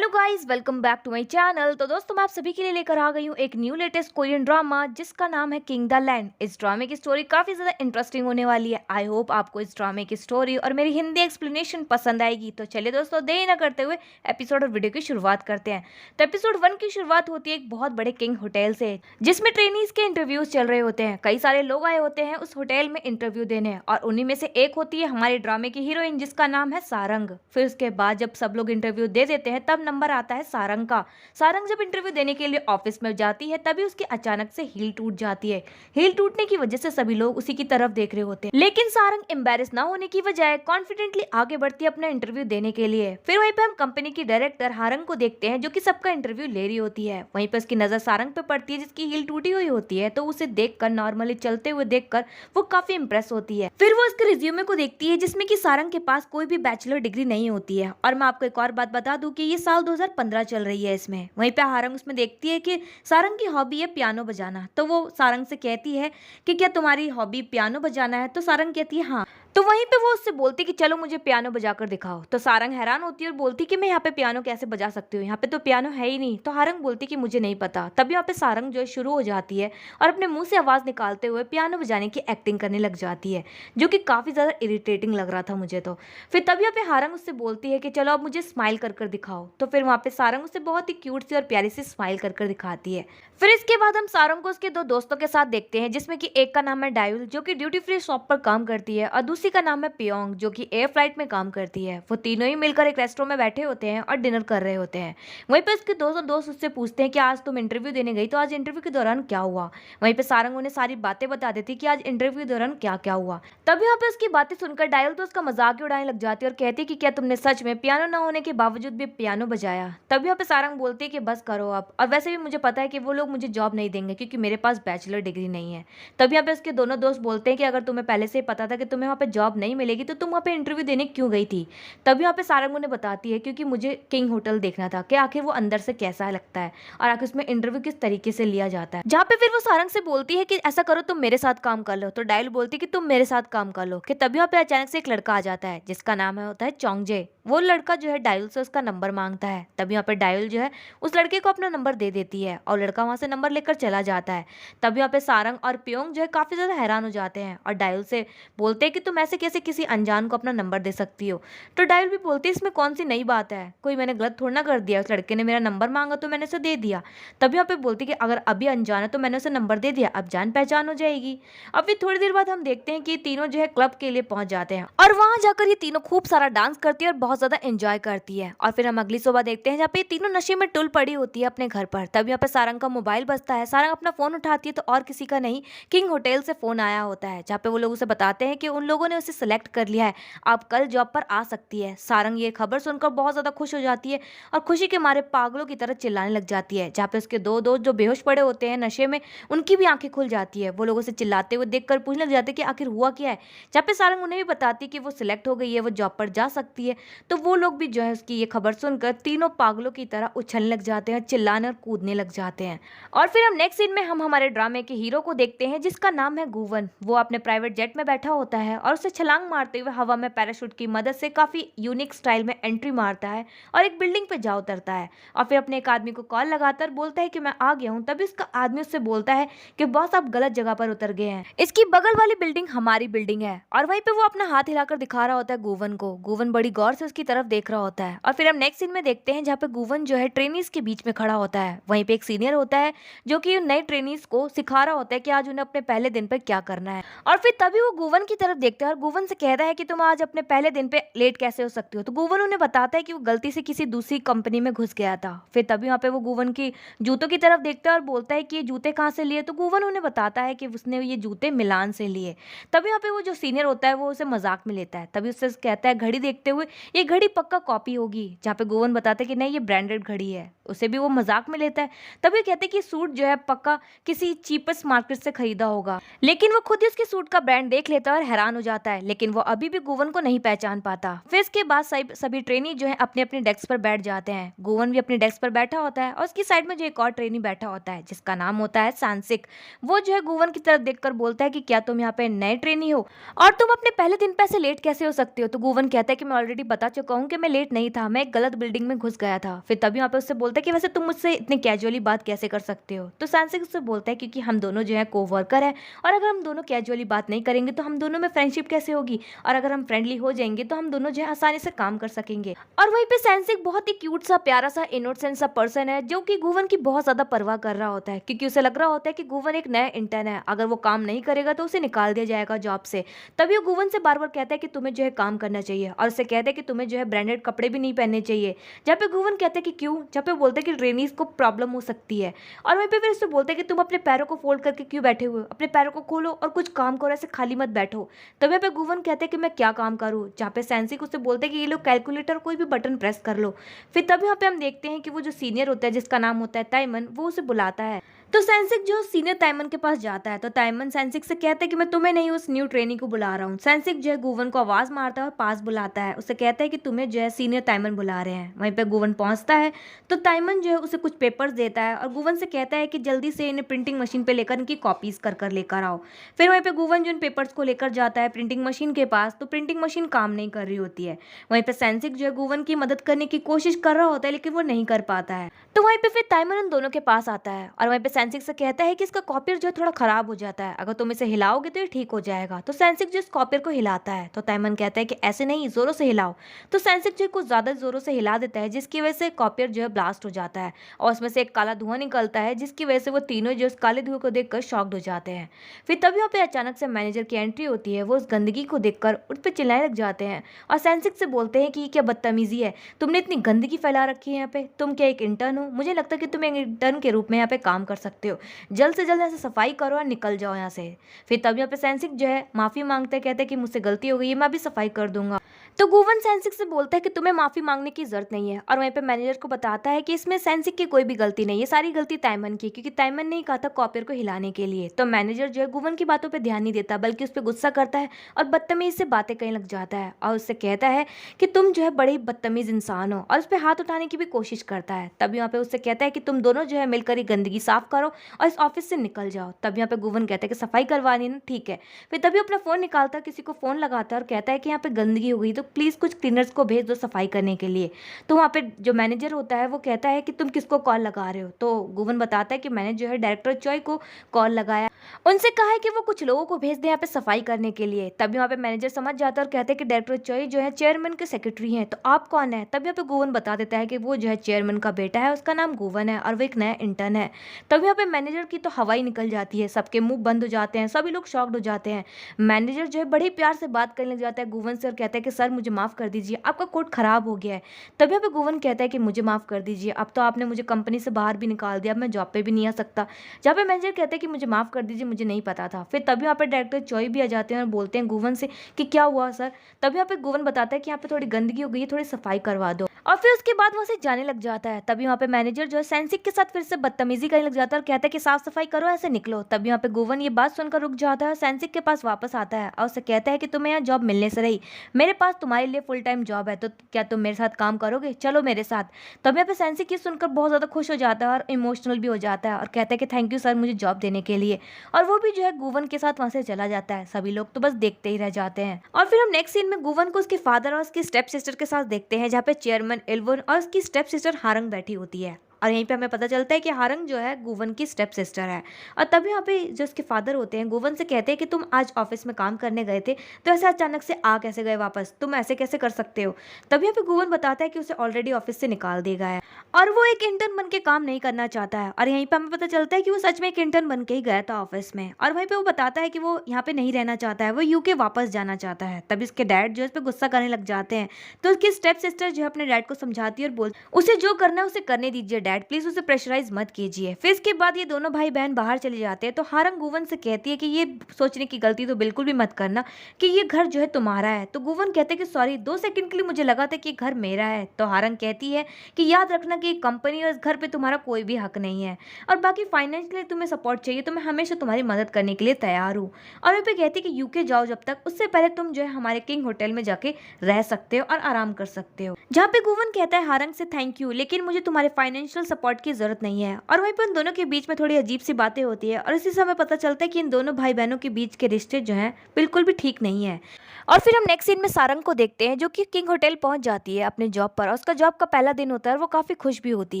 Hello guys, welcome back to my channel. तो दोस्तों, मैं आप सभी के लिए लेकर आ गई हूँ एक न्यू लेटेस्ट कोरियन ड्रामा जिसका नाम है किंग द लैंड। इस ड्रामे की स्टोरी काफी ज्यादा इंटरेस्टिंग होने वाली है। आई होप आपको इस ड्रामे की स्टोरी और मेरी हिंदी एक्सप्लेनेशन पसंद आएगी। तो चलिए दोस्तों, देरी न करते हुए एपिसोड और वीडियो की शुरुआत करते हैं। तो एपिसोड 1 की शुरुआत होती है एक बहुत बड़े किंग होटल से, जिसमें ट्रेनीज के इंटरव्यूज चल रहे होते हैं। कई सारे लोग आए होते हैं उस होटल में इंटरव्यू देने, और उन्हीं में से एक होती है हमारे ड्रामे की हीरोइन, जिसका नाम है सारंग। फिर उसके बाद जब सब लोग इंटरव्यू दे देते हैं, तब नंबर आता है सारंग का। सारंग जब इंटरव्यू देने के लिए ऑफिस में जाती है, तभी उसकी अचानक से हील टूट जाती है। हील टूटने की वजह से सभी लोग उसी की तरफ देख रहे होते हैं, लेकिन सारंग एम्बेरस ना होने की बजाय कॉन्फिडेंटली आगे बढ़ती है अपना इंटरव्यू देने के लिए। फिर वहीं पे हम कंपनी की डायरेक्टर हारंग को देखते हैं, जो कि सबका इंटरव्यू ले रही होती है। वहीं पे उसकी नजर सारंग पे पड़ती है, जिसकी हील टूटी हुई होती है। तो उसे देखकर, नॉर्मली चलते हुए देखकर वो काफी इंप्रेस होती है। फिर वो उसके रिज्यूमे को देखती है, जिसमें कि सारंग के पास कोई भी बैचलर डिग्री नहीं होती है। और मैं आपको एक और बात बता दूं कि ये साल 2015 चल रही है इसमें। वहीं पे हारंग उसमें देखती है कि सारंग की हॉबी है पियानो बजाना। तो वो सारंग से कहती है कि क्या तुम्हारी हॉबी पियानो बजाना है? तो सारंग कहती है हाँ। तो वहीं पे वो उससे बोलती कि चलो मुझे पियानो बजाकर दिखाओ। तो सारंग हैरान होती है और बोलती कि मैं यहाँ पे पियानो कैसे बजा सकती हूँ, यहाँ पे तो पियानो है ही नहीं। तो हारंग बोलती कि मुझे नहीं पता। तभी यहाँ पे सारंग जो है शुरू हो जाती है और अपने मुंह से आवाज निकालते हुए पियानो बजाने की एक्टिंग करने लग जाती है, जो कि काफी ज्यादा इरिटेटिंग लग रहा था मुझे तो। फिर तभी यहाँ पे हारंग उससे बोलती है कि चलो अब मुझे स्माइल कर कर दिखाओ। तो फिर वहाँ पे सारंग उसे बहुत ही क्यूट सी और प्यारी सी स्माइल कर कर दिखाती है। फिर इसके बाद हम सारंग को उसके दो दोस्तों के साथ देखते हैं, जिसमें कि एक का नाम है डायुल, जो कि ड्यूटी फ्री शॉप पर काम करती है, और दूसरी का नाम है पियोंग, जो कि एयर फ्लाइट में काम करती है। वो तीनों ही मिलकर एक रेस्टोरेंट में बैठे होते हैं और डिनर कर रहे होते हैं। वहीं पे उसके दोस्तों दोस्त उससे पूछते हैं कि आज तुम इंटरव्यू देने गई, तो आज इंटरव्यू के दौरान क्या हुआ। वहीं पे सारंग उन्हें सारी बातें बता देती कि आज इंटरव्यू के दौरान क्या क्या हुआ। तब यहाँ पे उसकी बातें सुनकर डायल तो उसका मजाक ही उड़ाने लग जाती है और कहती है कि क्या तुमने सच में पियानो न होने के बावजूद भी पियानो बजाया। तब यहाँ पे सारंग बोलती है कि बस करो अब, और वैसे भी मुझे पता है कि वो लोग मुझे जॉब नहीं देंगे क्योंकि मेरे पास बैचलर डिग्री नहीं है। तब यहाँ पे उसके दोनों दोस्त बोलते हैं कि अगर तुम्हें पहले से ही पता था कि तुम्हें वहाँ पे जॉब नहीं मिलेगी, तो तुम वहाँ पे इंटरव्यू देने क्यों गई थी। तब यहाँ पे सारंग उन्हें बताती है क्योंकि मुझे किंग होटल देखना था कि आखिर वो अंदर से कैसा लगता है और आखिर उसमें इंटरव्यू किस तरीके से लिया जाता है। जहाँ पे फिर वो सारंग से बोलती है कि ऐसा करो तुम मेरे साथ काम कर लो। तो डायल बोलती है कि तुम मेरे साथ काम कर लो। कि तभी यहाँ पे अचानक से एक लड़का आ जाता है, जिसका नाम होता है चोंगजे। वो लड़का जो है डायल से उसका नंबर मांगता है। तभी यहाँ पे डायल जो है उस लड़के को अपना नंबर दे देती है और लड़का वहां से नंबर लेकर चला जाता है। तब यहाँ पे सारंग और पियोंग जो है काफी ज्यादा हैरान हो जाते हैं और डायल से बोलते हैं कि तुम ऐसे कैसे किसी अनजान को अपना नंबर दे सकती हो। तो डायल भी बोलती है इसमें कौन सी नई बात है, कोई मैंने गलत थोड़ा ना कर दिया, उस लड़के ने मेरा नंबर मांगा तो मैंने उसे दे दिया। तब यहाँ पे बोलती कि अगर अभी अनजान है तो मैंने उसे नंबर दे दिया, अब जान पहचान हो जाएगी। अब फिर थोड़ी देर बाद हम देखते हैं कि तीनों जो है क्लब के लिए पहुंच जाते हैं और वहां जाकर ये तीनों खूब सारा डांस करती है और बहुत ज्यादा एंजॉय करती है। और फिर हम अगली सुबह देखते हैं जहाँ पे तीनों नशे में टुल पड़ी होती है अपने घर पर। तब यहाँ पे सारंग का मोबाइल बजता है। सारंग अपना फोन उठाती है तो और किसी का नहीं, किंग होटल से फोन आया होता है, जहाँ पे वो लोग उसे बताते हैं कि उन लोगों ने उसे सिलेक्ट कर लिया है, आप कल जॉब पर आ सकती है। सारंग ये खबर सुनकर बहुत ज्यादा खुश हो जाती है और खुशी के मारे पागलों की तरह चिल्लाने लग जाती है। जहाँ पे उसके दो दोस्त जो बेहोश पड़े होते हैं नशे में, उनकी भी आंखें खुल जाती है। वो लोगों से चिल्लाते हुए देखकर पूछने लग जाते हैं कि आखिर हुआ क्या है। जहाँ पे सारंग उन्हें भी बताती है कि वो सिलेक्ट हो गई है, वो जॉब पर जा सकती है। तो वो लोग भी जो है उसकी ये खबर सुनकर तीनों पागलों की तरह उछलने लग जाते हैं, चिल्लाने और कूदने लग जाते हैं। और फिर हम नेक्स्ट सीन में हम हमारे ड्रामे के हीरो को देखते हैं, जिसका नाम है गुवन। वो अपने प्राइवेट जेट में बैठा होता है और उसे छलांग मारते हुए हवा में पैराशूट की मदद से काफी यूनिक स्टाइल में एंट्री मारता है और एक बिल्डिंग पे जा उतरता है। और फिर अपने एक आदमी को कॉल लगाकर बोलता है कि मैं आ गया हूँ। तभी उसका आदमी उससे बोलता है कि बॉस आप गलत जगह पर उतर गए हैं, इसकी बगल वाली बिल्डिंग हमारी बिल्डिंग है। और वहीं पे वो अपना हाथ हिलाकर दिखा रहा होता है गुवन को। गुवन बड़ी गौर से उसकी तरफ देख रहा होता है। और फिर हम नेक्स्ट सीन में देखते हैं जहाँ पे गुवन जो है ट्रेनीज के बीच में खड़ा होता है। वहीं पे एक सीनियर होता है जो कि नए ट्रेनीज को सिखा रहा होता है कि आज उन्हें अपने पहले दिन पे क्या करना है। और फिर तभी वो गुवन की तरफ देखता है और गुवन से कहता है कि तुम आज अपने पहले दिन पे लेट कैसे हो सकती हो। तो गुवन उन्हें बताता है कि वो गलती से किसी दूसरी कंपनी में घुस गया था। फिर तभी वहाँ पे वो गुवन की जूतों की तरफ देखता है और बोलता है कि ये जूते कहाँ से लिए। तो गुवन उन्हें बताता है कि उसने ये जूते मिलान से लिए। तभी यहाँ पे वो जो सीनियर होता है वो उसे मजाक में लेता है। तभी उससे कहता है घड़ी देखते हुए ये घड़ी पक्का कॉपी होगी। जहाँ पे गुवन बताता है कि नहीं ये ब्रांडेड घड़ी है, उसे भी वो मजाक में लेता है। तभी कहते हैं कि सूट जो है पक्का किसी चीपेस्ट मार्केट से खरीदा होगा, लेकिन वो खुद ही उसके सूट का ब्रांड देख लेता है और हैरान हो जाता है, लेकिन वो अभी भी गुवन को नहीं पहचान पाता। फिर इसके बाद सभी ट्रेनी जो है अपने अपने डेस्क पर बैठ जाते हैं। गुवन भी अपने डेस्क पर बैठा होता है और उसकी साइड में जो एक और ट्रेनी बैठा होता है, जिसका नाम होता है सांसिक। वो जो है गुवन की तरफ देखकर बोलता है कि क्या तुम यहाँ पे नए ट्रेनी हो और तुम अपने पहले दिन पे ऐसे लेट कैसे हो सकते हो। तो गुवन कहता है कि मैं ऑलरेडी बता चुका हूँ कि मैं लेट नहीं था, मैं एक गलत बिल्डिंग में घुस गया था। फिर तभी वहाँ पे उससे बोलता है कि वैसे तुम मुझसे इतने कैजुअली बात कैसे कर सकते हो? तो सैनसिक उससे बोलता है क्योंकि हम दोनों जो है कोवर्कर हैं, और अगर हम दोनों कैजुअली बात नहीं करेंगे तो हम दोनों में फ्रेंडशिप कैसे होगी? और अगर हम फ्रेंडली हो जाएंगे तो हम दोनों जो है आसानी से काम कर सकेंगे। और वहीं पे सैनसिक बहुत ही क्यूट सा, प्यारा सा, इनोसेंट सा पर्सन है जो कि गुवन की बहुत ज्यादा परवाह कर रहा होता है, क्योंकि उसे लग रहा होता है कि गुवन एक नया इंटर्न है, अगर वो काम नहीं करेगा तो उसे निकाल दिया जाएगा जॉब से। तभी वो गुवन से बार बार कहता है कि तुम्हें जो है काम करना चाहिए, और उसे कहता है कि तुम्हें जो है ब्रांडेड कपड़े भी नहीं पहनने चाहिए। जहाँ पे गुवन कहता है कि क्यों, जहाँ पे वो बोलता है कि ट्रेनीज को प्रॉब्लम हो सकती है। और वहीं पे फिर उससे बोलते हैं कि तुम अपने पैरों को फोल्ड करके क्यों बैठे हुए हो, अपने पैरों को खोलो और कुछ काम करो, ऐसे खाली मत बैठो। तभी यहाँ पे गुवन कहते हैं कि मैं क्या काम करूँ, जहाँ पे सैनसिक उससे बोलते हैं कि ये लो कैलकुलेटर, कोई भी बटन प्रेस कर लो। फिर तब यहाँ पे हम देखते हैं कि वो जो सीनियर होता है जिसका नाम होता है ताइमन, वो उसे बुलाता है। तो सैनसिक जो सीनियर ताइमन के पास जाता है, तो ताइमन सैनसिक से कहता है कि मैं तुम्हें नहीं, उस न्यू ट्रेनी को बुला रहा हूँ। सैनसिक जो है गुवन को आवाज मारता है और पास बुलाता है, उससे कहता है कि तुम्हें जो है सीनियर ताइमन बुला रहे हैं। वहीं पे गुवन पहुंचता है तो ताइमन जो है उसे कुछ पेपर्स देता है और गुवन से कहता है कि जल्दी से इन्हें प्रिंटिंग मशीन पे लेकर इनकी कॉपीज कर कर लेकर आओ। फिर वहीं पे गुवन जो इन पेपर्स को लेकर जाता है प्रिंटिंग मशीन के पास, तो प्रिंटिंग मशीन काम नहीं कर रही होती है। वहीं पे सैनसिक जो है गुवन की मदद करने की कोशिश कर रहा होता है, लेकिन वो नहीं कर पाता है। तो वहीं पे फिर ताइमन उन दोनों के पास आता है और वहीं पे सैनसिक से कहता है कि इसका कॉपियर जो है थोड़ा खराब हो जाता है, अगर तुम इसे हिलाओगे तो ये ठीक हो जाएगा। तो सैनसिक जो इस कॉपियर को हिलाता है, तो ताइमन कहता है कि ऐसे नहीं, जोरों से हिलाओ। तो सैनसिक जो है कुछ ज्यादा जोरों से हिला देता है, जिसकी वजह से कॉपियर जो है ब्लास्ट हो जाता है और उसमें से एक काला धुआं निकलता है, जिसकी वजह से वो तीनों जो उस काले धुएं को देखकर शॉक्ड हो जाते हैं। फिर तभी वहाँ पे अचानक से मैनेजर की एंट्री होती है, वो उस गंदगी को देखकर उस पर चिल्लाने लग जाते हैं और सैनसिक से बोलते हैं कि ये क्या बदतमीजी है, तुमने इतनी गंदगी फैला रखी है यहाँ पे, तुम क्या एक इंटर्न हो? मुझे लगता है कि तुम एक इंटर्न के रूप में यहाँ पे काम कर सकते हो, जल्द से जल्द यहाँ से सफाई करो और निकल जाओ यहाँ से। फिर तब यहाँ पे सैनसिक जो है माफी मांगते हैं, कहते हैं कि मुझसे गलती हो गई है, मैं भी सफाई कर दूंगा। तो गुवन सैनसिक से बोलता है कि तुम्हें माफी मांगने की जरूरत नहीं है, और वहीं पे मैनेजर को बताता है कि इसमें सैनसिक की कोई भी गलती नहीं है, सारी गलती ताइमन की, क्योंकि ताइमन ने ही कहा था कॉपियर को हिलाने के लिए। तो मैनेजर जो है गुवन की बातों पे ध्यान नहीं देता, बल्कि उस पर गुस्सा करता है और बदतमीज से बातें करने लग जाता है और उससे कहता है कि तुम जो है बड़े ही बदतमीज इंसान हो, और उस पर हाथ उठाने की भी कोशिश करता है। तब यहाँ पे उससे कहता है कि तुम दोनों जो है मिलकर ये गंदगी साफ करो और इस ऑफिस से निकल जाओ। तब यहाँ पे गुवन कहता है कि सफाई करवानी है ना, ठीक है। फिर तभी अपना फोन निकालता है, किसी को फोन लगाता है और कहता है कि यहाँ पे गंदगी हो गई, तो प्लीज कुछ क्लीनर्स को भेज दो सफाई करने के लिए। तो वहाँ पे जो मैनेजर होता है वो कहता है कि तुम किसको कॉल लगा रहे हो? तो गुवन बताता है कि मैंने जो है डायरेक्टर चॉय को कॉल लगाया, उनसे कहा है कि वो कुछ लोगों को भेज दे यहाँ पे सफाई करने के लिए। तभी वहाँ पे मैनेजर समझ जाता है और कहते हैं कि डायरेक्टर चॉय जो है चेयरमैन के सेक्रेटरी हैं, तो आप कौन है? तभी यहाँ पे गुवन बता देता है कि वो जो है चेयरमैन का बेटा है, उसका नाम गुवन है और वो एक नया इंटर्न है। तभी यहाँ पे मैनेजर की तो हवाई निकल जाती है, सबके मुंह बंद हो जाते हैं, सभी लोग शॉक्ड हो जाते हैं। मैनेजर जो है बड़े प्यार से बात करने लग जाता है गुवन से और कहता है कि सर मुझे माफ कर दीजिए, आपका कोट खराब हो गया है। तभी यहाँ पे गुवन कहता है कि मुझे माफ कर दीजिए, अब तो आपने मुझे कंपनी से बाहर भी निकाल दिया, अब मैं जॉब पे भी नहीं आ सकता। जहाँ पे मैनेजर कहता है कि मुझे माफ कर दीजिए, मुझे नहीं पता था। फिर तभी यहाँ पे डायरेक्टर चॉय भी आ जाते हैं और बोलते हैं गुवन से कि क्या हुआ सर? तभी यहाँ पे गुवन बताता है कि यहाँ पे थोड़ी गंदगी हो गई है, थोड़ी सफाई करवा दो, और फिर उसके बाद वहाँ से जाने लग जाता है। तभी वहाँ पे मैनेजर जो है सैनसिक के साथ फिर से बदतमीजी करने लग जाता है और कहता है कि साफ सफाई करो, ऐसे निकलो। तभी यहाँ पे गुवन ये बात सुनकर रुक जाता है और सैनसिक के पास वापस आता है और उससे कहता है कि तुम्हें यहाँ जॉब मिलने से रही, मेरे पास तुम्हारे लिए फुल टाइम जॉब है, तो क्या तुम मेरे साथ काम करोगे? चलो मेरे साथ। तब यहाँ पे सैनसिक ये सुनकर बहुत ज़्यादा खुश हो जाता है और इमोशनल भी हो जाता है और कहता है कि थैंक यू सर मुझे जॉब देने के लिए, और वो भी जो है गुवन के साथ वहाँ से चला जाता है। सभी लोग तो बस देखते ही रह जाते हैं। और फिर हम नेक्स्ट सीन में गुवन को उसके फादर और उसकी स्टेप सिस्टर के साथ देखते हैं, जहाँ पे चेयरमैन इल्वन और उसकी स्टेप सिस्टर हारंग बैठी होती है, और यहीं पे हमें पता चलता है कि हारंग जो है गुवन की स्टेप सिस्टर है। और तभी यहाँ पे जो उसके फादर होते हैं गुवन से कहते हैं कि तुम आज ऑफिस में काम करने गए थे, तो ऐसे अचानक से आ कैसे गए वापस, तुम ऐसे कैसे कर सकते हो? तभी यहाँ पे गुवन बताता है कि उसे ऑलरेडी ऑफिस से निकाल दिया गया है और वो एक इंटर्न बन के काम नहीं करना चाहता है। और यहीं पे हमें पता चलता है कि वो सच में एक इंटर्न बन के ही गया था ऑफिस में, और वहीं पे वो बताता है कि वो यहाँ पे नहीं रहना चाहता है, वो यूके वापस जाना चाहता है। तभी उसके डैड जो है उस पर गुस्सा करने लग जाते हैं, तो उसकी स्टेप सिस्टर जो है अपने डैड को समझाती है और बोल उसे जो करना है उसे करने दीजिए डैड, प्लीज उसे प्रेशराइज मत कीजिए। फिर इसके बाद ये दोनों भाई बहन बाहर चले जाते हैं, तो हारंग गुवन से कहती है कि ये सोचने की गलती तो बिल्कुल भी मत करना कि ये घर जो है तुम्हारा है। तो गुवन कहते हैं कि सॉरी, 2 सेकंड के लिए मुझे लगा था कि घर मेरा है। तो हारंग कहती है कि याद रखना कि कंपनी और इस घर पे तुम्हारा कोई भी हक नहीं है, और बाकी फाइनेंशियली तुम्हें सपोर्ट चाहिए तो मैं हमेशा तुम्हारी मदद करने के लिए तैयार हूँ। और वहीं पे कहती है कि यूके जाओ जब तक, उससे पहले तुम जो है हमारे किंग होटल में जाके रह सकते हो और आराम कर सकते हो। जहाँ पे गुवन कहता है हारंग से थैंक यू, लेकिन मुझे तुम्हारे फाइनेंशियल इमोशनल सपोर्ट की जरूरत नहीं है। और वहीं पर उन दोनों के बीच में थोड़ी अजीब सी बातें होती है और इसी समय पता चलता है कि इन दोनों भाई बहनों के बीच के रिश्ते जो हैं बिल्कुल भी ठीक नहीं है। और फिर हम नेक्स्ट सीन में सारंग को देखते हैं जो कि किंग होटल पहुंच जाती है अपने जॉब पर, और उसका जॉब का पहला दिन होता है और वो काफी खुश भी होती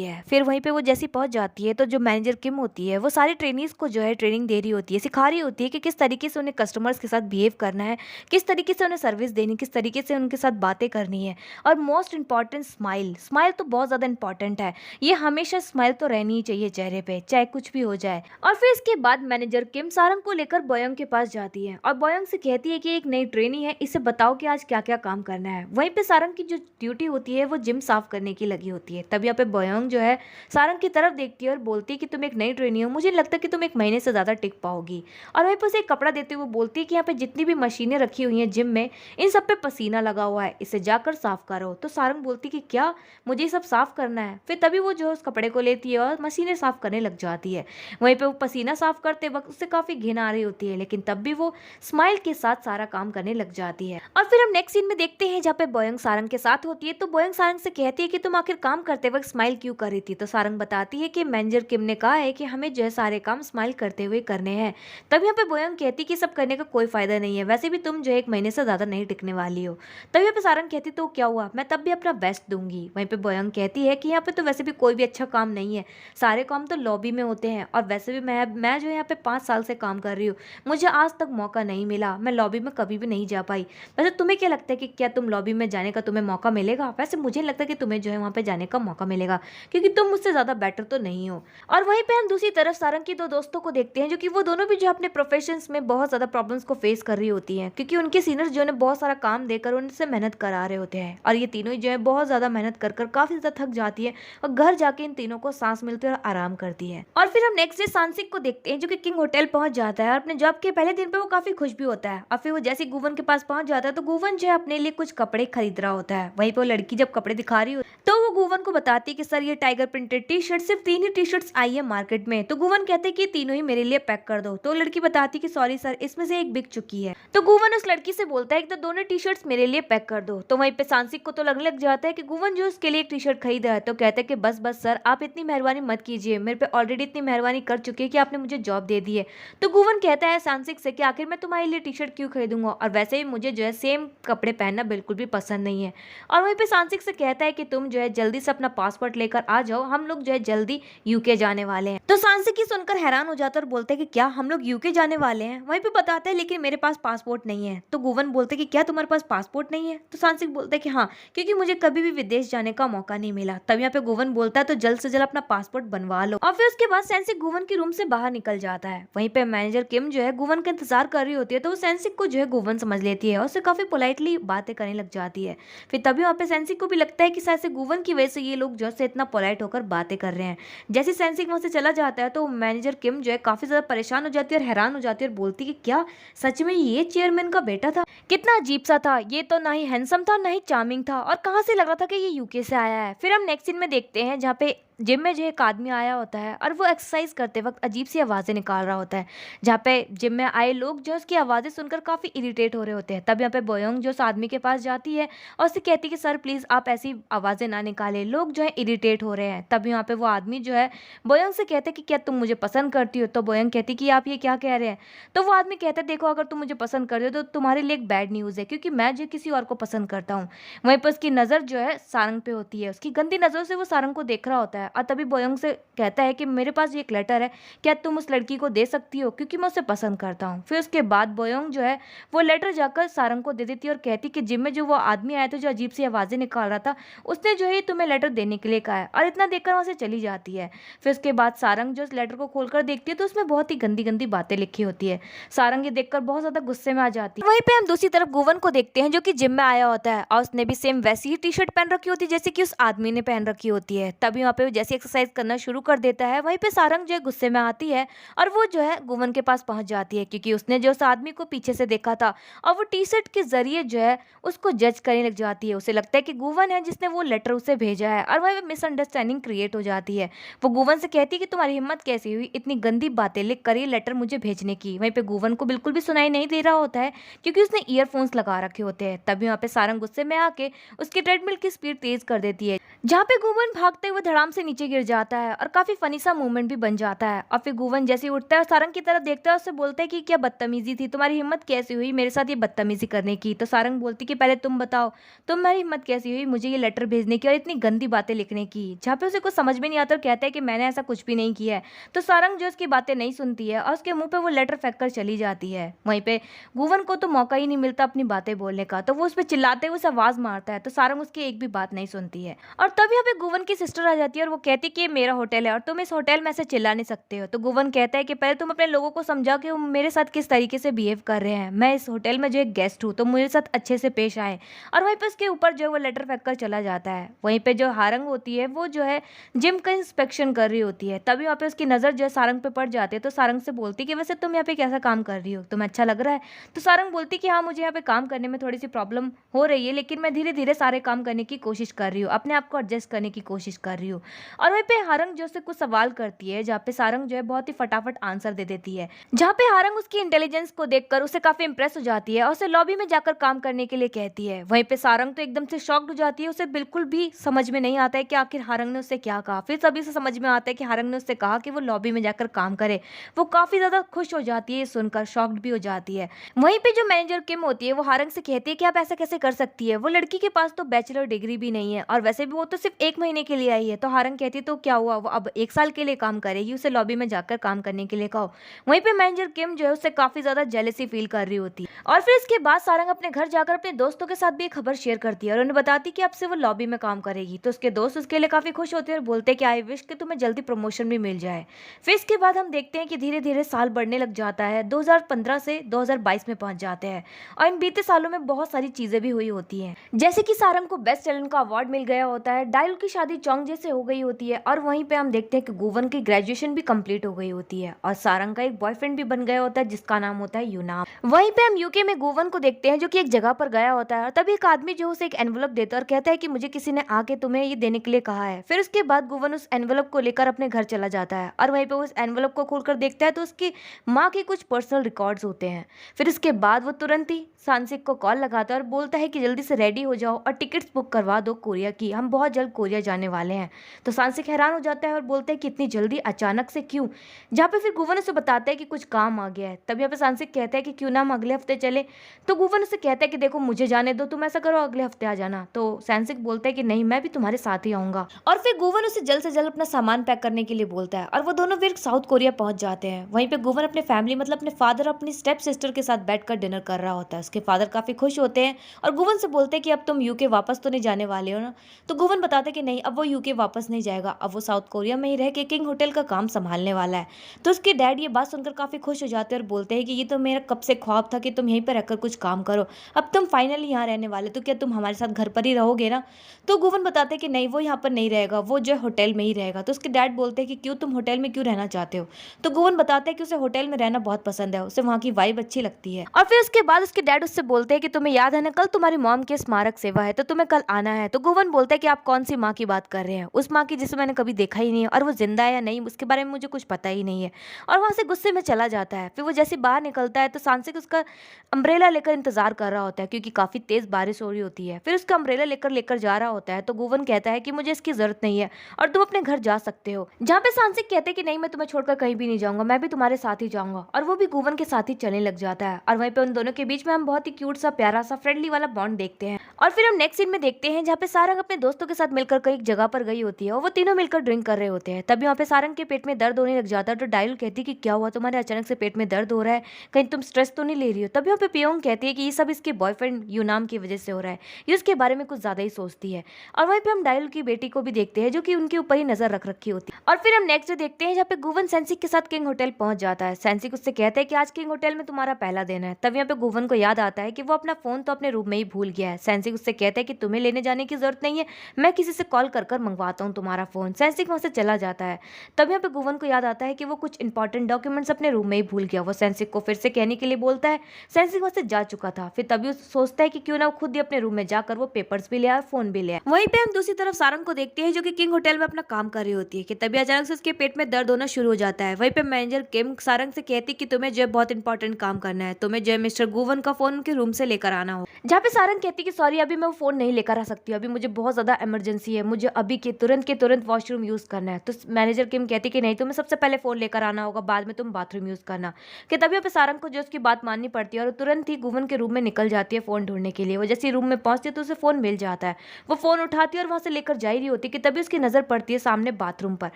है। फिर वहीं पे वो जैसी पहुंच जाती है तो जो मैनेजर किम होती है वो सारी ट्रेनीज को जो है ट्रेनिंग दे रही होती है, सिखा रही होती है कि किस तरीके से उन्हें कस्टमर्स के साथ बिहेव करना है, किस तरीके से उन्हें सर्विस देनी, किस तरीके से उनके साथ बातें करनी है। और मोस्ट इंपॉर्टेंट स्माइल, स्माइल तो बहुत ज्यादा इंपॉर्टेंट है। ये हमेशा स्माइल तो रहनी ही चाहिए चेहरे पे, चाहे कुछ भी हो जाए। और फिर इसके बाद मैनेजर किम सारंग को लेकर बोयोंग के पास जाती है और बोयोंग से कहती है कि एक नई ट्रेनी है, इसे बताओ कि आज क्या क्या काम करना है। वहीं पे सारंग की जो ड्यूटी होती है वो जिम साफ करने की लगी होती है। तब यहाँ पे बोयोंग जो है सारंग की तरफ देखती है और बोलती है कि तुम एक नई ट्रेनी हो, मुझे नहीं लगता कि तुम एक महीने से ज्यादा टिक पाओगी। और वहीं पर उसे एक कपड़ा देते हुए बोलती है कि यहाँ पे जितनी भी मशीनें रखी हुई हैं जिम में, इन सब पे पसीना लगा हुआ है, इसे जाकर साफ करो। तो सारंग बोलती कि क्या मुझे ये सब साफ करना है। फिर तभी वो जो है उस कपड़े को लेती है और मशीनें साफ करने लग जाती है। वहीं पे वो पसीना साफ करते वक्त उससे काफी घिन आ रही होती है, लेकिन तब भी वो स्माइल के साथ सारा काम करने लग जाती है। और फिर हम नेक्स्ट सीन में देखते हैं जहाँ पे बोयोंग सारंग के साथ होती है। तो बोयोंग सारंग से कहती है कि तुम आखिर काम करते वक्त स्माइल क्यों कर रही थी। तो सारंग बताती है कि मैनेजर किम ने कहा है कि हमें जो है सारे काम स्माइल करते हुए करने हैं। तब यहाँ पे बोयोंग कहती कि सब करने का कोई फायदा नहीं है, वैसे भी तुम जो है एक महीने से ज्यादा नहीं टिकने वाली हो। तब यहाँ पे सारंग कहती तो क्या हुआ, मैं तब भी अपना बेस्ट दूंगी। वहीं पे बोयोंग कहती है कि यहाँ पे तो वैसे भी कोई भी अच्छा काम नहीं है, सारे काम तो लॉबी में होते हैं, और वैसे भी मैं जो यहाँ पे 5 साल से काम कर रही हूँ, मुझे आज तक मौका नहीं मिला, मैं लॉबी में कभी भी नहीं जा पाई। वैसे तुम्हें क्या लगता है कि क्या तुम लॉबी में जाने का तुम्हें मौका मिलेगा। वैसे मुझे लगता है कि तुम्हें जो है वहाँ पे जाने का मौका मिलेगा, क्योंकि तुम मुझसे ज्यादा बेटर तो नहीं हो। और वहीं पे हम दूसरी तरफ सारंग की दो दोस्तों को देखते हैं जो कि वो दोनों भी जो अपने प्रोफेशंस में बहुत ज्यादा प्रॉब्लम्स को फेस कर रही होती हैं, क्योंकि उनके सीनियर्स जो है बहुत सारा काम देकर उनसे मेहनत करा रहे होते हैं। और ये तीनों ही जो है बहुत ज्यादा मेहनत कर काफी ज्यादा थक जाती है और घर जाके इन तीनों को सांस मिलती है और आराम करती है। और फिर हम नेक्स्ट डे सांसिक को देखते हैं जो कि किंग होटल पहुंच जाता है और अपने जॉब के पहले दिन पे वो काफी खुश भी होता है। और फिर वो जैसे गुवन के पास पहुंच जाता है तो गुवन जो है अपने लिए कुछ कपड़े खरीद रहा होता है। वहीं पे वो लड़की जब कपड़े दिखा रही हो तो वो गुवन को बताती है कि सर ये टाइगर प्रिंटेड टी शर्ट सिर्फ 3 ही टी शर्ट्स आई है मार्केट में। तो गुवन कहते हैं कि तीनों ही मेरे लिए पैक कर दो। तो लड़की बताती है कि सॉरी सर, इसमें से एक बिक चुकी है। तो गुवन उस लड़की से बोलता है कि तो दोनों टी शर्ट्स मेरे लिए पैक कर दो। तो वहीं पे सांसिक को तो लगने लग जाता है कि गुवन जो उसके लिए एक टी शर्ट खरीद रहा है। तो कहते हैं कि बस बस सर, आप इतनी मेहरबानी मत कीजिए, मेरे पे ऑलरेडी इतनी मेहरबानी कर चुकी है कि आपने मुझे जॉब दे दी है। तो गुवन कहता है सांसिक से कि आखिर मैं तुम्हारे लिए टी शर्ट क्यों खरीदूंगा, और वैसे ही मुझे जो है सेम कपड़े पहनना बिल्कुल भी पसंद नहीं है। और वहीं पे सांसिक से कहता है कि तुम जो है जल्दी से अपना पासपोर्ट लेकर आ जाओ, हम लोग जो है जल्दी यूके जाने वाले हैं। तो सांसिक ही सुनकर हैरान हो जाता है और बोलते हैं कि क्या हम लोग यूके जाने वाले हैं। वहीं पे बताते हैं लेकिन मेरे पास पासपोर्ट नहीं है। तो गुवन बोलते कि क्या तुम्हारे पास पासपोर्ट नहीं है। तो सांसिक बोलते हैं कि हाँ, क्योंकि मुझे कभी भी विदेश जाने का मौका नहीं मिला। तब यहाँ पे गुवन बोलता है तो जल्द से जल्द अपना पासपोर्ट बनवा लो। और फिर उसके बाद सेंसिक गुवन के रूम से बाहर निकल जाता है। वहीं पे मैनेजर किम जो है गुवन का इंतजार कर रही होती है। तो वो सेंसिक को जो है गुवन समझ लेती है और उससे काफी पोलाइटली बातें करने लग जाती है। फिर तभी वहाँ पे सेंसिक को भी लगता है कि शायद से गुवन की वजह से ये लोग जो है इतना पोलाइट होकर बातें कर रहे हैं। जैसे सेंसिक वहां से चला जाता है तो मैनेजर किम जो है काफी ज्यादा परेशान हो जाती है और हैरान हो जाती है और बोलती है कि क्या सच में ये चेयरमैन का बेटा था। कितना अजीब सा था, ये तो ना ही हैंडसम था ना ही चार्मिंग था, और कहाँ से लग रहा था कि ये यूके से आया है। फिर हम नेक्स्ट सीन में देखते हैं जहाँ पे जिम में जो एक आदमी आया होता है और वो एक्सरसाइज करते वक्त अजीब सी आवाज़ें निकाल रहा होता है, जहाँ पे जिम में आए लोग जो उसकी आवाज़ें सुनकर काफ़ी इरिटेट हो रहे होते हैं। तब यहाँ पे बोयोंग जो उस आदमी के पास जाती है और उससे कहती है कि सर प्लीज़ आप ऐसी आवाज़ें ना निकालें, लोग जो है इरिटेट हो रहे हैं। तब यहाँ पे वो आदमी जो है बोयोंग से कहते हैं कि क्या तुम मुझे पसंद करती हो। तो बोयोंग कहती कि आप ये क्या कह रहे हैं। तो वो आदमी कहता है देखो, अगर तुम मुझे पसंद करते हो तो तुम्हारे लिए एक बैड न्यूज़ है, क्योंकि मैं जो किसी और को पसंद करता हूँ। वहीं पर उसकी नज़र जो है सारंग पे होती है, उसकी गंदी नज़रों से वो सारंग को देख रहा होता है। और तभी बोयोंग से कहता है कि मेरे पास एक लेटर है, क्या तुम उस लड़की को दे सकती हो, क्योंकि मैं उसे पसंद करता हूँ। फिर उसके बाद बोयोंग जो है वो लेटर जाकर सारंग को दे देती है और कहती कि जिम में जो वो आदमी आया था जो अजीब सी आवाज़ें निकाल रहा था, उसने जो है तुम्हें लेटर देने के लिए कहा है, और इतना देखकर वहाँ से चली जाती है। फिर उसके बाद सारंग जो उस लेटर को खोलकर देखती है तो उसमें बहुत ही गंदी गंदी बातें लिखी होती है। सारंग ये देखकर बहुत ज्यादा गुस्से में आ जाती है। वहीं पे हम दूसरी तरफ गुवन को देखते हैं जो कि जिम में आया होता है और उसने भी सेम वैसी ही टी शर्ट पहन रखी होती है जैसे कि उस आदमी ने पहन रखी होती है। तभी वहाँ पे जैसे एक्सरसाइज करना शुरू कर देता है, वहीं पे सारंग जो है गुस्से में आती है और वो जो है गुवन के पास पहुंच जाती है, क्योंकि उसने जो उस आदमी को पीछे से देखा था और वो टी शर्ट के जरिए जो है उसको जज करने लग जाती है। उसे लगता है कि गुवन है जिसने वो लेटर उसे भेजा है और वहीं पे मिसअंडरस्टैंडिंग क्रिएट हो जाती है। वो गुवन से कहती है कि तुम्हारी हिम्मत कैसी हुई इतनी गंदी बातें लिख कर ये लेटर मुझे भेजने की। वहीं पे गुवन को बिल्कुल भी सुनाई नहीं दे रहा होता है क्योंकि उसने ईयरफोन्स लगा रखे होते हैं। तभी वहाँ पे सारंग गुस्से में आके उसकी ट्रेडमिल की स्पीड तेज कर देती है, जहाँ पे गुवन भागते हुए धड़ाम से से नीचे गिर जाता है और काफी फनी सा मूवमेंट भी बन जाता है। और फिर गुवन जैसे ही उठता है और सारंग की तरफ देखता है, उससे बोलता है कि क्या बदतमीजी थी, तुम्हारी हिम्मत कैसी हुई मेरे साथ ये बदतमीजी करने की। तो सारंग बोलती कि पहले तुम बताओ, तुम्हारी हिम्मत कैसी हुई मुझे ये लेटर भेजने की और इतनी गंदी बातें लिखने की। जहाँ पे उसे कुछ समझ में नहीं आता और कहता है कि मैंने ऐसा कुछ भी नहीं किया है। तो सारंग जो उसकी बातें नहीं सुनती है और उसके मुंह पे वो लेटर फेंक कर चली जाती है। वहीं पे गुवन को तो मौका ही नहीं मिलता अपनी बातें बोलने का, तो वो उस पर चिल्लाते हुए उसे आवाज मारता है। तो सारंग उसकी एक भी बात नहीं सुनती है। और तब यहाँ पे गुवन की सिस्टर आ जाती है और वो कहती है कि ये मेरा होटल है और तुम इस होटल में ऐसे चिल्ला नहीं सकते हो। तो गुवन कहता है कि पहले तुम अपने लोगों को समझा कि वो मेरे साथ किस तरीके से बिहेव कर रहे हैं। मैं इस होटल में जो एक गेस्ट हूँ तो मेरे साथ अच्छे से पेश आए। और वहीं पे उसके ऊपर जो है वो लेटर फेंक कर चला जाता है। वहीं पे जो हारंग होती है वो जो है जिम का इंस्पेक्शन कर रही होती है। तभी वहाँ पे उसकी नज़र जो है सारंग पे पड़ जाती है। तो सारंग से बोलती है कि वैसे तुम यहाँ पे कैसा काम कर रही हो, तुम्हें अच्छा लग रहा है। तो सारंग बोलती कि हाँ मुझे यहाँ पे काम करने में थोड़ी सी प्रॉब्लम हो रही है, लेकिन मैं धीरे धीरे सारे काम करने की कोशिश कर रही हूँ, अपने आप को एडजस्ट करने की कोशिश कर रही हूँ। और वहीं पे हारंग जो उससे कुछ सवाल करती है, जहाँ पे सारंग जो है बहुत ही फटाफट आंसर दे देती है। जहाँ पे हारंग उसकी इंटेलिजेंस को देखकर उसे काफी इंप्रेस हो जाती है और उसे लॉबी में जाकर काम करने के लिए कहती है। वहीं पे सारंग तो एकदम से शॉक्ड हो जाती है, उसे बिल्कुल भी समझ में नहीं आता है कि आखिर हारंग ने उससे क्या कहा। फिर सभी से समझ में आता है कि हारंग ने उससे कहा कि वो लॉबी में जाकर काम करे। वो काफी ज्यादा खुश हो जाती है ये सुनकर, शॉक्ड भी हो जाती है। वहीं पे जो मैनेजर किम होती है वो हारंग से कहती है कि आप ऐसा कैसे कर सकती है, वो लड़की के पास तो बैचलर डिग्री भी नहीं है और वैसे भी वो तो सिर्फ 1 महीने के लिए आई है। तो हारंग कहती है तो क्या हुआ, वो अब 1 साल के लिए काम करेगी, उसे लॉबी में जाकर काम करने के लिए कहो। वहीं पे मैनेजर किम जो है उससे काफी ज्यादा जेलसी फील कर रही होती है। और फिर इसके बाद सारंग अपने घर जाकर अपने दोस्तों के साथ भी एक खबर शेयर करती है और उन्हें बताती कि अब से वो लॉबी में काम करेगी। तो उसके दोस्त उसके लिए काफी खुश होते हैं और बोलते हैं कि आई विश कि तुम्हें जल्दी प्रमोशन भी मिल जाए। फिर इसके बाद हम देखते हैं कि धीरे धीरे साल बढ़ने लग जाता है, 2015 से 2022 में पहुंच जाते हैं। और इन बीते सालों में बहुत सारी चीजें भी हुई होती हैं, जैसे कि सारंग को बेस्ट टैलेंट का अवार्ड मिल गया होता है, डायल की शादी चौंगजे से हो गई होती है और वहीं पे हम देखते हैं कि गुवन की ग्रेजुएशन भी कंप्लीट हो गई होती है और सारंग का एक बॉयफ्रेंड भी बन गया होता है जिसका नाम होता है यूनाम। वहीं पे हम यूके में गुवन को देखते हैं जो कि एक जगह पर गया होता है और तभी एक आदमी जो उसे एक एनवलप देता है और कहता है कि मुझे किसी ने आके तुम्हें ये देने के लिए कहा है। फिर उसके बाद गुवन उस एनवलप को लेकर अपने घर चला जाता है और वहीं पे उस एनवलप को खोलकर देखता है तो उसकी माँ के कुछ पर्सनल रिकॉर्ड्स होते हैं। फिर इसके बाद वो तुरंत ही सांसिक को कॉल लगाता है और बोलता है कि जल्दी से रेडी हो जाओ और टिकट्स बुक करवा दो कोरिया की, हम बहुत जल्द कोरिया जाने वाले हैं। तो सांसिक हैरान हो जाता है और बोलता है कि इतनी जल्दी अचानक से क्यों। जहाँ पे फिर गुवन उसे बताता है कि कुछ काम आ गया है। तब यहाँ पे सांसिक कहता है कि क्यों ना हम अगले हफ्ते चले। तो गुवन उसे कहता है कि देखो मुझे जाने दो, तुम ऐसा करो अगले हफ्ते आ जाना। तो सांसिक बोलता है कि नहीं मैं भी तुम्हारे साथ ही आऊंगा। और फिर गुवन उसे जल्द से जल्द अपना सामान पैक करने के लिए बोलता है और वो दोनों फिर साउथ कोरिया पहुंच जाते हैं। वहीं पे गुवन अपने फैमिली मतलब अपने फादर और अपनी स्टेप सिस्टर के साथ बैठकर डिनर कर रहा होता है। उसके फादर काफी खुश होते हैं और गुवन से बोलते हैं कि अब तुम यूके वापस तो नहीं जाने वाले हो ना। तो गुवन बताते हैं कि नहीं अब वो यूके वापस नहीं जाएगा, अब वो साउथ कोरिया में ही रह के किंग होटल का काम संभालने वाला है। तो उसके डैड ये बात सुनकर काफी खुश हो जाते हैं और बोलते हैं कि ये तो मेरा कब से ख्वाब था कि तुम यहीं पर रहकर कुछ काम करो, अब तुम फाइनली यहाँ रहने वाले, तो क्या तुम हमारे साथ घर पर ही रहोगे ना। तो गुवन बताते हैं कि नहीं वो यहाँ पर नहीं रहेगा, वो जो है होटल में ही रहेगा। तो उसके डैड बोलते हैं कि क्यों, तुम होटल में क्यों रहना चाहते हो। तो गुवन बताते हैं कि उसे होटल में रहना बहुत पसंद है, उसे वहाँ की वाइब अच्छी लगती है। और फिर उसके बाद उसके डैड उससे बोलते हैं कि तुम्हें याद है ना कल तुम्हारी मॉम की स्मारक सेवा है, तो तुम्हें कल आना है। तो गुवन बोलता है कि आप कौन सी माँ की बात कर रहे हैं, उस माँ की जिसे मैंने कभी देखा ही नहीं है और वो जिंदा है या नहीं उसके बारे में मुझे कुछ पता ही नहीं है। और वहाँ से गुस्से में चला जाता है। फिर वो जैसे बाहर निकलता है तो सांसिक उसका अम्ब्रेला लेकर इंतजार कर रहा होता है क्योंकि काफी तेज बारिश हो रही होती है। फिर उसका अम्ब्रेला लेकर जा रहा होता है। तो गुवन कहता है कि मुझे इसकी जरूरत नहीं है और तुम अपने घर जा सकते हो। जहाँ पे सांसिक कहते हैं कि नहीं मैं तुम्हें छोड़कर कहीं भी नहीं जाऊंगा, मैं भी तुम्हारे साथ ही जाऊंगा। और वो भी गुवन के साथ ही चलने लग जाता है। और वहीं पे उन दोनों के बीच में हम बहुत ही क्यूट सा प्यारा सा फ्रेंडली वाला बॉन्ड देखते हैं। और फिर हम नेक्स्ट सीन में देखते हैं जहाँ पे सारंग अपने दोस्तों के साथ मिलकर कई जगह पर गई होती है और वो तीनों मिलकर ड्रिंक कर रहे होते हैं। तभी वहाँ पे सारंग के पेट में दर्द होने लग जाता है। तो डायल कहती है कि क्या हुआ तुम्हारे अचानक से पेट में दर्द हो रहा है, कहीं तुम स्ट्रेस तो नहीं ले रही हो। तभी वहाँ पे पियोंग कहती है कि ये सब इसके बॉयफ्रेंड यूनाम की वजह से हो रहा है, ये उसके बारे में कुछ ज्यादा ही सोचती है। और वहीं पे हम डायल की बेटी को भी देखते हैं जो कि उनके ऊपर ही नजर रख रखी होती है। और फिर हम नेक्स्ट डे देखते हैं जहाँ पे गुवन सेंसिक के साथ किंग होटल पहुंच जाता है। सेंसिक उससे कहता है कि आज किंग होटल में तुम्हारा पहला दिन है। तब यहाँ पे गुवन को याद आता है कि वो अपना फोन तो अपने रूम में ही भूल गया है। सेंसिक उससे कहता है कि तुम्हें लेने जाने की जरूरत नहीं है, मैं किसी से कॉल कर मंगवाता हूँ तुम्हारा फोन। सेंसिक वहां से चला जाता है। तब यहाँ पे गुवन को याद आता है कि वो कुछ इंपॉर्टेंट डॉक्यूमेंट्स अपने रूम में ही भूल गया। वो सेंसिक को फिर से कहने के लिए बोलता है। सेंसिक वहां से जा चुका था। फिर तभी सोचता है कि क्यों ना वो खुद ही अपने रूम में जाकर वो पेपर्स भी ले आए, फोन भी ले आए। वहीं पे हम दूसरी तरफ सारंग को देखते हैं जो कि किंग होटल में अपना काम कर रही होती है कि तभी अचानक से उसके पेट में दर्द होना शुरू हो जाता है। वहीं पे मैनेजर किम सारंग से कहती कि तुम्हें जो है बहुत इंपॉर्टेंट काम करना है, तुम्हें जो है मिस्टर गुवन का फोन उनके रूम से लेकर आना हो। जहाँ पे सारंग कहती कि सॉरी अभी मैं वो फ़ोन नहीं लेकर आ सकती हूँ, अभी मुझे बहुत ज़्यादा इमरजेंसी है, मुझे अभी के तुरंत वॉशरूम यूज़ करना है। तो मैनेजर किम कहती कि नहीं, तुम्हें सबसे पहले फ़ोन लेकर आना होगा, बाद में तुम बाथरूम यूज़ करना। कि तभी यहाँ पे सारंग को जो उसकी बात माननी पड़ती है और वो तुरंत ही गुवन के रूम में निकल जाती है फ़ोन ढूँढने के लिए। वो जैसे ही रूम में पहुँचती है तो उसे फ़ोन मिल जाता है। वो फ़ोन उठाती है और वहाँ से लेकर जा ही रही होती है कि तभी उसकी नज़र पड़ती है सामने बाथरूम पर।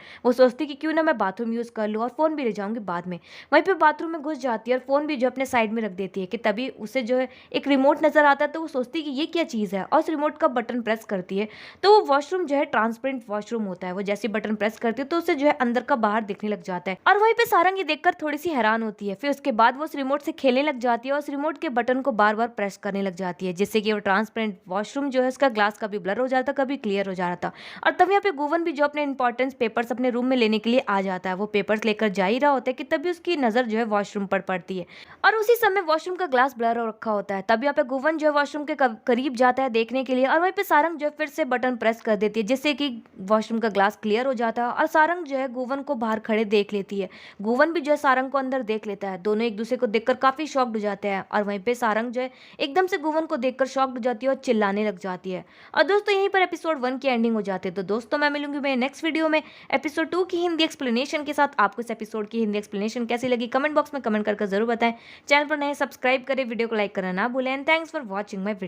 वो सोचती है कि क्यों ना मैं बाथरूम यूज़ कर लूँ और फ़ोन भी ले जाऊँगी बाद में। वहीं पे बाथरूम में घुस जाती है और फ़ोन भी जो अपने साइड में रख देती है कि तभी उसे जो है एक रिमोट नज़र आता है, तो वो सोचती है कि ये क्या चीज़ है और उस रिमोट का बटन प्रेस करती है। तो वो वॉशरूम जो है ट्रांसपेरेंट वॉशरूम होता है। वो जैसे ही बटन प्रेस करती है तो उसे जो है अंदर का बाहर दिखने लग जाता है और वहीं पे सारंग ये देखकर थोड़ी-सी हैरान होती है। फिर उसके बाद वो उस रिमोट से खेलने लग जाती है और उस रिमोट के बटन को बार-बार प्रेस करने लग जाती है, जिससे कि वो ट्रांसपेरेंट वॉशरूम जो है उसका ग्लास कभी ब्लर हो जाता, कभी क्लियर हो जा रहा था। और तब यहाँ पे गुवन भी जो अपने इंपॉर्टेंस पेपर्स अपने रूम में लेने के लिए आ जाता है। वो पेपर्स लेकर जा ही रहा होता है कि तभी उसकी नज़र जो है वॉशरूम पर पड़ती है और उसी समय वॉशरूम का ग्लास ब्लर हो रखा होता है। तब यहाँ पे गुवन जो है वॉशरूम के करीब जाता है देखने के लिए और वहीं पे सारंग जो है फिर से बटन प्रेस कर देती है, जिससे कि वॉशरूम का ग्लास क्लियर हो जाता है और सारंग जो है गुवन को बाहर खड़े देख लेती है। गुवन भी जो है सारंग को अंदर देख लेता है। दोनों एक दूसरे को देखकर काफी शॉक्ड हो जाते हैं और वहीं पे सारंग जो है एकदम से गुवन को देखकर शॉक्ड हो जाती है और चिल्लाने लग जाती है। और दोस्तों यहीं पर एपिसोड 1 की एंडिंग हो जाती है। तो दोस्तों मैं मिलूंगी मेरे नेक्स्ट वीडियो में एपिसोड 2 की हिंदी एक्सप्लेनेशन के साथ। आपको इस एपिसोड की हिंदी एक्सप्लेनेशन कैसी लगी कमेंट बॉक्स में कमेंट करके जरूर बताएं। चैनल पर नए सब्सक्राइब करें, वीडियो को लाइक करना ना भूलें। Thanks for watching my video.